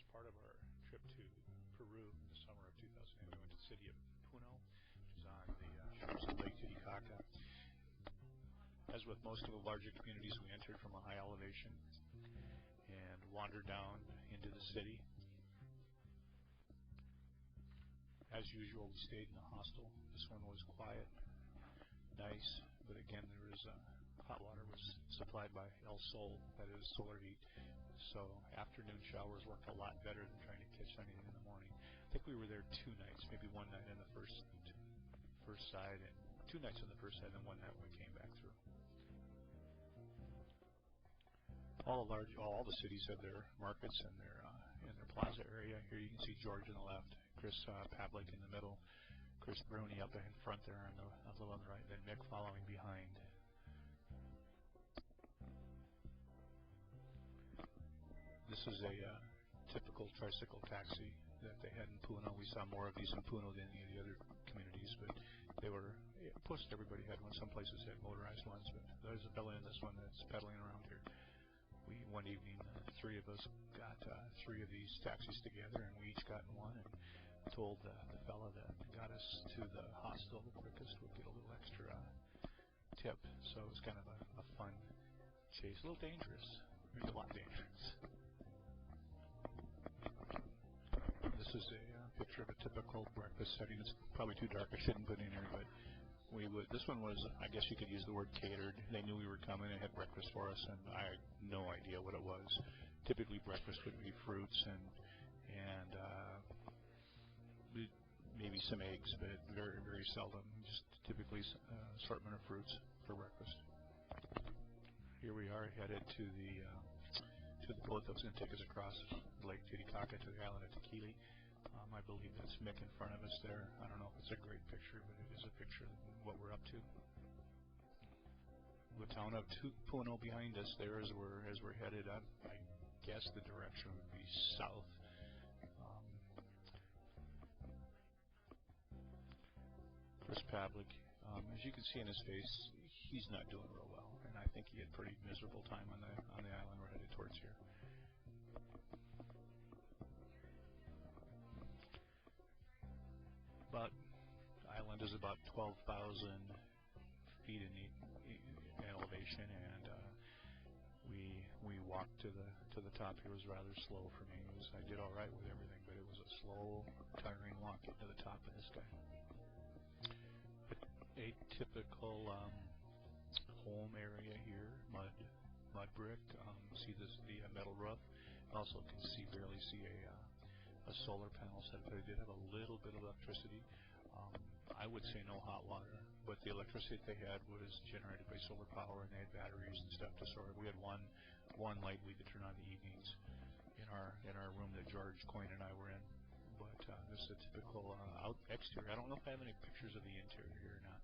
as part of our trip to Peru in the summer of 2008, we went to the city of Puno, which is on the shores of Lake Titicaca. As with most of the larger communities, we entered from a high elevation and wandered down into the city. As usual, we stayed in a hostel. This one was quiet, nice, but again, there was hot water was supplied by El Sol, that is solar heat. So afternoon showers worked a lot better than trying to catch anything in the morning. I think we were there 2 nights, maybe one night on the first side, and 2 nights on the first side, and 1 night when we came back through. All the cities have their markets and their plaza area. Here you can see George on the left, Chris Pavlik in the middle, Chris Bruni up in front there on the right, then Mick following behind. This is a typical tricycle taxi that they had in Puno. We saw more of these in Puno than any of the other communities, but they were, plus everybody had one. Some places had motorized ones, but there's a fella in this one that's pedaling around here. One evening, 3 of us got 3 of these taxis together, and we each got in one, and told the fella that got us to the hostel the quickest would get a little extra tip. So it was kind of a fun chase, a little dangerous, maybe a lot dangerous. This is a picture of a typical breakfast setting. It's probably too dark, I shouldn't put in here, but this one was, I guess you could use the word catered. They knew we were coming and had breakfast for us, and I had no idea what it was. Typically breakfast would be fruits and maybe some eggs, but very, very seldom. Just typically assortment of fruits for breakfast. Here we are headed to the boat that was going to take us across Lake Titicaca to the island of Tequili. I believe that's Mick in front of us there. I don't know if it's a great picture, but it is a picture of what we're up to. The town of Puno behind us there as we're headed up. I guess the direction would be south. Chris Pavlik, as you can see in his face, he's not doing real well, and I think he had a pretty miserable time on the island we're headed towards here. The island is about 12,000 feet in elevation, and we walked to the top. It was rather slow for me. I did all right with everything, but it was a slow, tiring walk to the top of this guy. A typical home area here, mud brick. See the metal roof. Also can barely see a solar panel set, but it did have a little bit of electricity. I would say no hot water, but the electricity they had was generated by solar power, and they had batteries and stuff to store it. We had one light we could turn on in the evenings in our room that George Coyne and I were in. But this is a typical exterior. I don't know if I have any pictures of the interior here or not.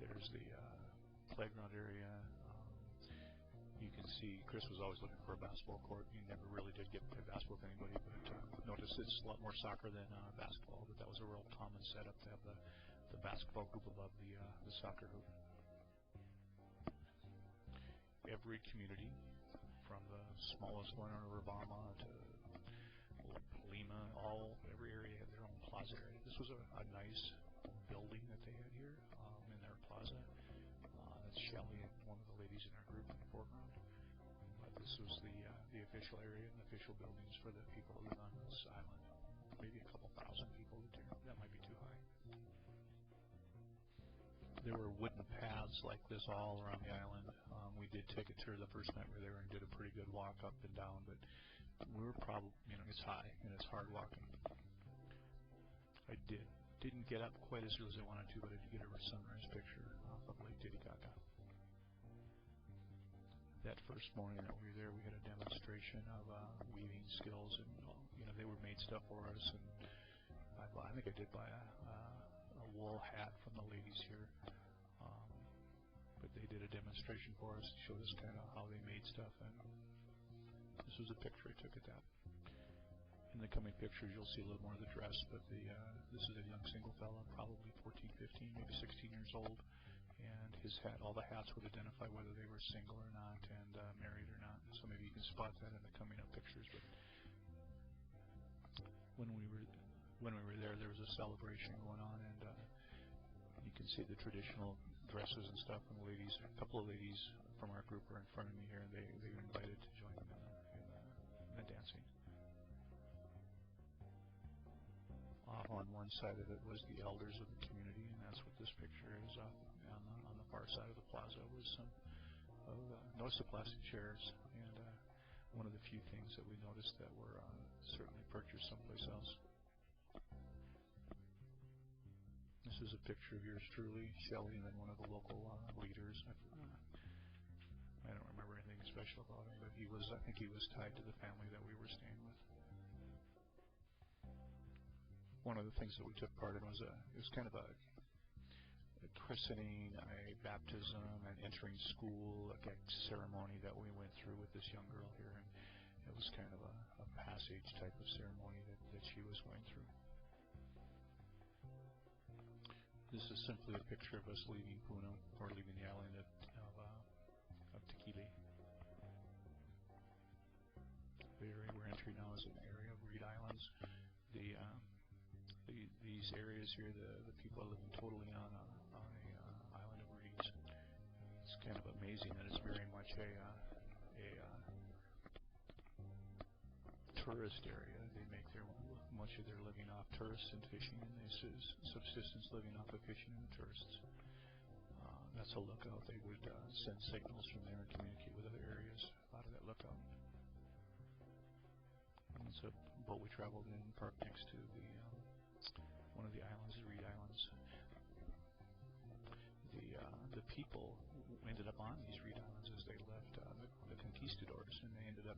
There's the playground area. You can see Chris was always looking for a basketball court. He never really did get to play basketball with anybody, but notice it's a lot more soccer than basketball. But that was a real common setup to have the basketball hoop above the soccer hoop. Every community, from the smallest one in Urubama to Lima, every area had their own plaza area. This was a nice building that they had here in their plaza. That's Shelly and one of the ladies in our group in the foreground. But this was the official area and official buildings for the people who live on this island. Maybe a couple thousand people lived here. That might be too high. There were wooden paths like this all around the island. We did take a tour the first night we were there and did a pretty good walk up and down, but we were probably, it's high and it's hard walking. I didn't get up quite as early as I wanted to, but I did get a sunrise picture off of Lake Titicaca. That first morning that we were there, we had a demonstration of weaving skills, and they were made stuff for us, and I think I did buy a wool hat from the ladies here, but they did a demonstration for us, showed us kind of how they made stuff, and this was a picture I took of that. In the coming pictures, you'll see a little more of the dress, but this is a young single fella, probably 14, 15, maybe 16 years old, and his hat, all the hats would identify whether they were single or not, and married or not. so maybe you can spot that in the coming up pictures. But when we were there was a celebration going on, and you can see the traditional dresses and stuff. And ladies, a couple of ladies from our group are in front of me here, and they were invited to join them in the dancing. Off on one side of it was the elders of the community, and that's what this picture is. On the far side of the plaza was some noticed the plastic chairs, and one of the few things that we noticed that were certainly purchased someplace else. This is a picture of yours truly, Shelley, and then one of the local leaders. I don't remember anything special about him, but I think he was tied to the family that we were staying with. One of the things that we took part in was kind of a christening, a baptism, an entering school, a ceremony that we went through with this young girl here, and it was kind of a passage type of ceremony that she was going through. This is simply a picture of us leaving Puno, or leaving the island of Tequila. The area we're entering now is an area of reed islands. These areas here, the people are living totally on an island of reeds. It's kind of amazing that it's very much a tourist area. They make much of their living off tourists and fishing, and this is subsistence living off of fishing and tourists. That's a lookout. They would send signals from there and communicate with other areas out of that lookout. And it's a boat we traveled in, parked next to one of the islands, the Reed Islands. The people ended up on these Reed Islands as they left the conquistadors, and they ended up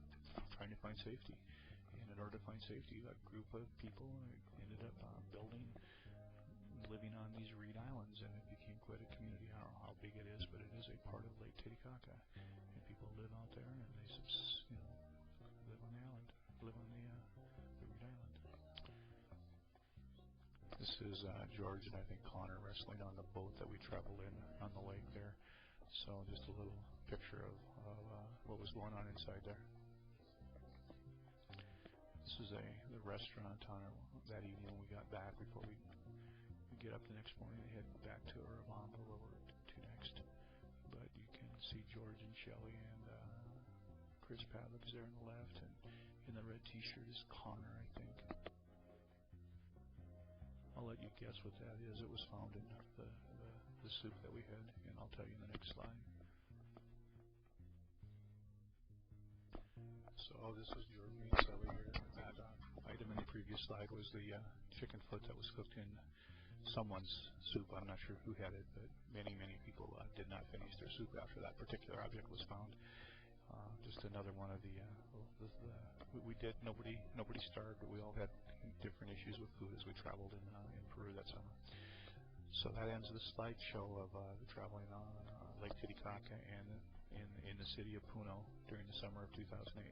trying to find safety. And in order to find safety, a group of people ended up living on these Reed Islands, and it became quite a community. I don't know how big it is, but it is a part of Lake Titicaca, and people live out there, and they live on the island, live on the Reed Island. This is George and I think Connor wrestling on the boat that we traveled in on the lake there. So just a little picture of what was going on inside there. This is the restaurant on that evening when we got back. Before we get up the next morning and head back to Urubamba, where we're to next. But you can see George and Shelley and Chris Padlick's there on the left, and in the red t-shirt is Connor, I think. I'll let you guess what that is. It was found in the soup that we had, and I'll tell you in the next slide. So this is your meat celly here. That item in the previous slide was the chicken foot that was cooked in someone's soup. I'm not sure who had it, but many people did not finish their soup after that particular object was found. Just another one of nobody starved, but we all had different issues with food as we traveled in Peru that summer. So that ends the slideshow of traveling on Lake Titicaca and in the city of Puno during the summer of 2008.